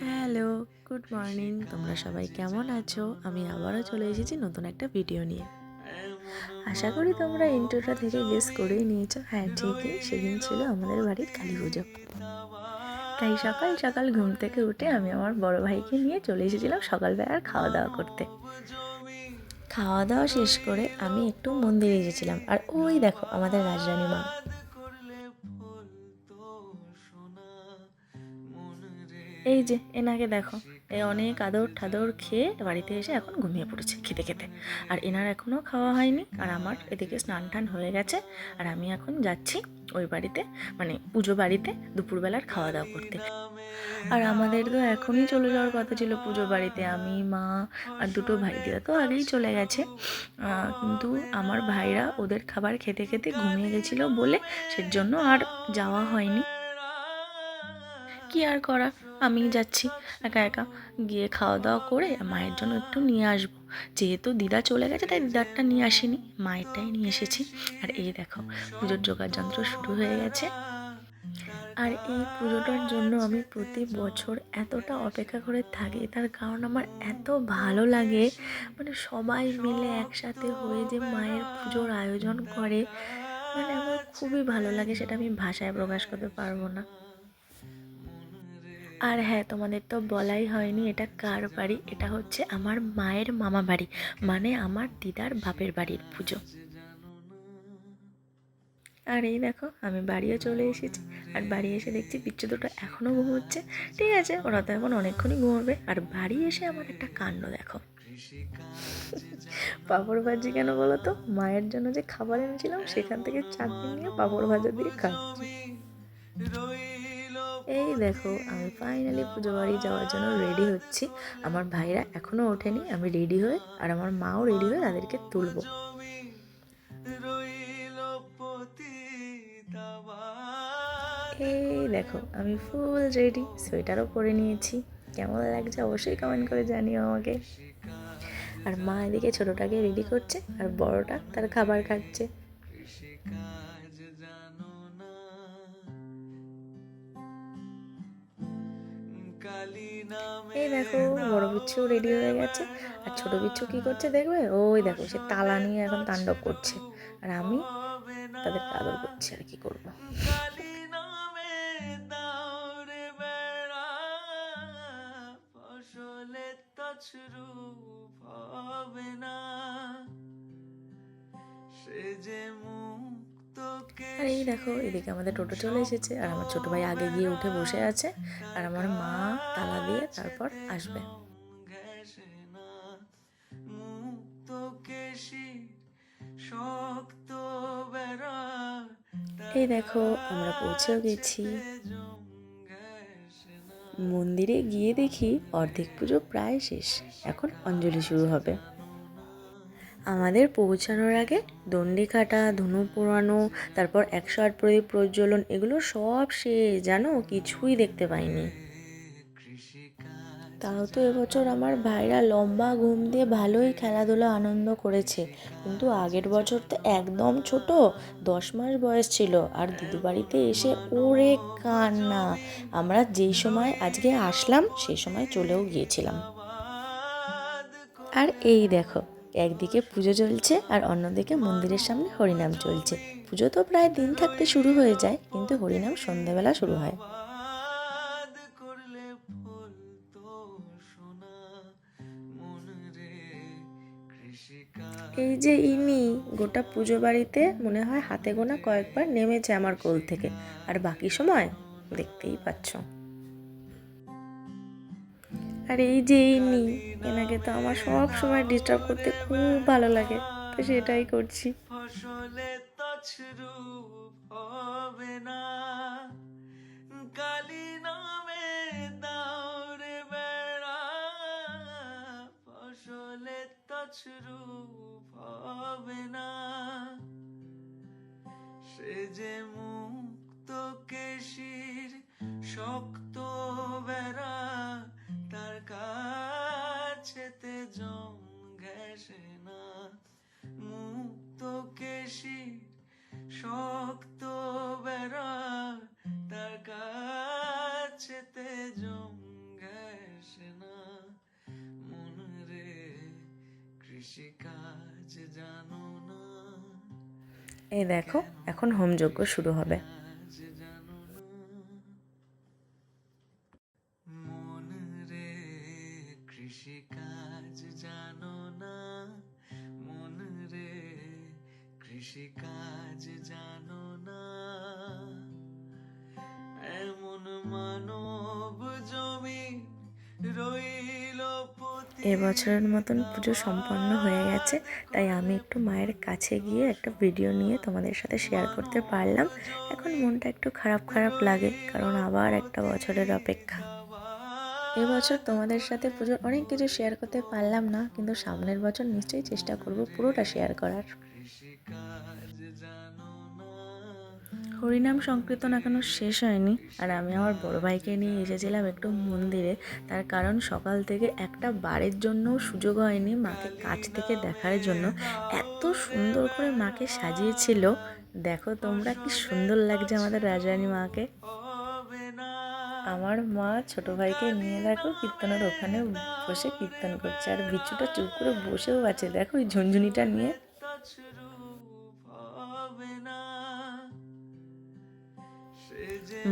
Hello, good morning. তোমরা সবাই কেমন আছো? আমি আবারও চলে এসেছি নতুন একটা ভিডিও নিয়ে। আশা করি তোমরা ইন্ট্রোটা থেকে গেস করেই নিয়েছো। হ্যাঁ, ঠিকই, সেদিন ছিল আমাদের বাড়ির কালী পুজো। তাই সকাল সকাল ঘুম থেকে উঠে আমি আমার বড় ভাইকে নিয়ে চলে এসেছিলাম সকালবেলার খাওয়া দাওয়া করতে। খাওয়া দাওয়া শেষ করে আমি একটু মন্দিরে এসেছিলাম, আর ওই দেখো আমাদের রাজরানী মা। এই যে এনাকে দেখো, এই অনেক আদর ঠাদর খেয়ে বাড়িতে এসে এখন ঘুমিয়ে পড়েছে খেতে খেতে। আর এনার এখনও খাওয়া হয়নি, আর আমার এদিকে স্নান টান হয়ে গেছে। আর আমি এখন যাচ্ছি ওই বাড়িতে, মানে পুজো বাড়িতে দুপুরবেলার খাওয়া দাওয়া করতে। আর আমাদের তো এখনই চলে যাওয়ার কথা ছিল পুজো বাড়িতে। আমি, মা আর দুটো ভাই দিদা তো আগেই চলে গেছে, কিন্তু আমার ভাইরা ওদের খাবার খেতে খেতে ঘুমিয়ে গেছিলো বলে সেজন্য আর যাওয়া হয়নি। কি আর করা, আমি যাচ্ছি একা একা, গিয়ে খাওয়া দাওয়া করে মায়ের জন্য একটু নিয়ে আসবো। যেহেতু দিদা চলে গেছে তাই দিদারটা নিয়ে আসিনি, মায়েরটাই নিয়ে এসেছি। আর এই দেখো পুজোর জোগাড় যন্ত্র শুরু হয়ে গেছে। আর এই পুজোটার জন্য আমি প্রতি বছর এতটা অপেক্ষা করে থাকি, তার কারণ আমার এত ভালো লাগে, মানে সবাই মিলে একসাথে হয়ে যে মায়ের পুজোর আয়োজন করে, মানে আমার খুবই ভালো লাগে, সেটা আমি ভাষায় প্রকাশ করতে পারবো না। আর হ্যাঁ, তোমাদের তো বলাই হয়নি এটা কার বাড়ি। এটা হচ্ছে আমার মায়ের মামা বাড়ি, মানে আমার দিদার বাপের বাড়ির পুজো। আর এই দেখো আমি বাড়িও চলে এসেছি। আর বাড়ি এসে দেখছি বিচ্ছু দুটো এখনও ঘুমোচ্ছে। ঠিক আছে, ওরা তো এখন অনেকক্ষণই ঘুমোবে। আর বাড়ি এসে আমার একটা কাণ্ড দেখো। পাঁপড় ভাজি কেন বলো তো? মায়ের জন্য যে খাবার এনেছিলাম সেখান থেকে চাটনি নিয়ে পাঁপড় ভাজা দিয়ে খাচ্ছি। এই দেখো আমি ফাইনালি পুজো বাড়ি যাওয়ার জন্য রেডি হচ্ছি। আমার ভাইরা এখনও ওঠেনি, আমি রেডি হয়ে আর আমার মাও রেডি হয়ে তাদেরকে তুলবো। এই দেখো আমি ফুল রেডি, সোয়েটারও পরে নিয়েছি। কেমন লাগছে অবশ্যই কমেন্ট করে জানিও আমাকে। আর মা এদিকে ছোটোটাকে রেডি করছে, আর বড়টা তার খাবার খাচ্ছে। এই দেখো বড় বিচ্ছু রেডি হয়ে গেছে, আর ছোট বিচ্ছু কি করছে দেখবে? ওই দেখো সে তালা নিয়ে এখন তাণ্ডব করছে, আর আমি তাদেরকে আদর করছি। আর কি করবো। আর এই দেখো এদিকে আমাদের টোটো চলে এসেছে, আর আমার ছোট ভাই আগে গিয়ে উঠে বসে আছে, আর আমার মা তালা দিয়ে তারপর আসবে। এই দেখো আমরা পৌঁছেও গেছি। মন্দিরে গিয়ে দেখি অর্ধেক পুজো প্রায় শেষ, এখন অঞ্জলি শুরু হবে। আমাদের পৌঁছানোর আগে দণ্ডি কাটা, ধনু পোড়ানো, তারপর 108 প্রদীপ প্রজ্বলন, এগুলো সব শেষ, জানো কিছুই দেখতে পাইনি। তাও তো এবছর আমার ভাইরা লম্বা ঘুম দিয়ে ভালোই খেলাধুলা আনন্দ করেছে, কিন্তু আগের বছর তো একদম ছোট, 10 মাস বয়স ছিল। আর দিদু বাড়িতে এসে ওরে কান্না, আমরা যেই সময় আজকে আসলাম সেই সময় চলেও গিয়েছিলাম। আর এই দেখো একদিকে পুজো চলছে আর অন্যদিকে মন্দিরের সামনে হরিনাম চলছে। পুজো তো প্রায় দিন থাকতে শুরু হয়ে যায়, কিন্তু হরিনাম সন্ধ্যাবেলা শুরু হয়। এই যে ইনি গোটা পুজো বাড়িতে মনে হয় হাতে গোনা কয়েকবার নেমেছে আমার কোল থেকে, আর বাকি সময় দেখতেই পাচ্ছ। আর এই যে ইনি, এনাকে তো আমার সব সময় ডিস্টার্ব করতে খুব ভালো লাগে, তো সেটাই করছি। সে যে মুক্ত কেশির শক্ত বেড়া, তার কাছেতে জম ঘেঁষে না। মুক্ত কেশির শক্ত বেড়া, এই দেখো এখন হোমযজ্ঞ শুরু হবে। কৃষিকাজ জানো না মন রে, কৃষিকাজ জানো না, এমন মানব জমি রইল। এবছরের মতন পুজো সম্পন্ন হয়ে গেছে, তাই আমি একটু মায়ের কাছে গিয়ে একটা ভিডিও নিয়ে তোমাদের সাথে শেয়ার করতে পারলাম। এখন মনটা একটু খারাপ খারাপ লাগে, কারণ আবার একটা বছরের অপেক্ষা। এবছর তোমাদের সাথে পুজোর অনেক কিছু শেয়ার করতে পারলাম না, কিন্তু সামনের বছর নিশ্চয়ই চেষ্টা করব পুরোটা শেয়ার করার। হরিনাম সংকীর্তন এখনো শেষ হয়নি, আর আমি আমার বড় ভাইকে নিয়ে এসেছিলাম একটু মন্দিরে। তার কারণ সকাল থেকে একটা বারের জন্য সুযোগ হয়নি মাকে কাছ থেকে দেখার জন্য। এত সুন্দর করে মাকে সাজিয়েছিল, দেখো তোমরা কি সুন্দর লাগছে আমাদের রাজরানী মাকে। আমার মা ছোট ভাইকে নিয়ে দেখো কীর্তনের ওখানে বসে কীর্তন করছে, আর বিচ্ছুটা চুপ করে বসেও আছে দেখো ওই ঝুনঝুনিটা নিয়ে।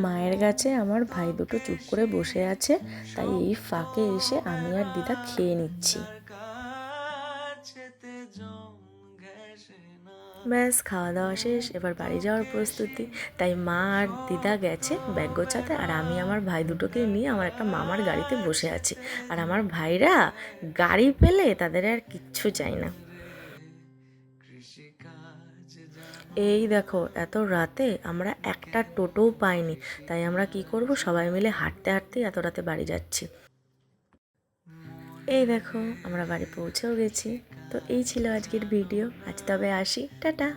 মায়ের কাছে আমার ভাই দুটো চুপ করে বসে আছে, তাই এই ফাঁকে এসে আমি আর দিদা খেয়ে নিচ্ছি। ব্যাস খাওয়া দাওয়া শেষ, এবার বাড়ি যাওয়ার প্রস্তুতি। তাই মা আর দিদা গেছে ব্যাগ গোছাতে, আর আমি আমার ভাই দুটোকে নিয়ে আমার একটা মামার গাড়িতে বসে আছি। আর আমার ভাইরা গাড়ি পেলে তাদের আর কিচ্ছু চাই না। এই দেখো এত রাতে আমরা একটা টোটোও পাইনি, তাই আমরা কি করব, সবাই মিলে হাঁটতে হাঁটতে এত রাতে বাড়ি যাচ্ছি। এই দেখো আমরা বাড়ি পৌঁছেও গেছি। তো এই ছিল আজকের ভিডিও, আজ তবে আসি, টাটা।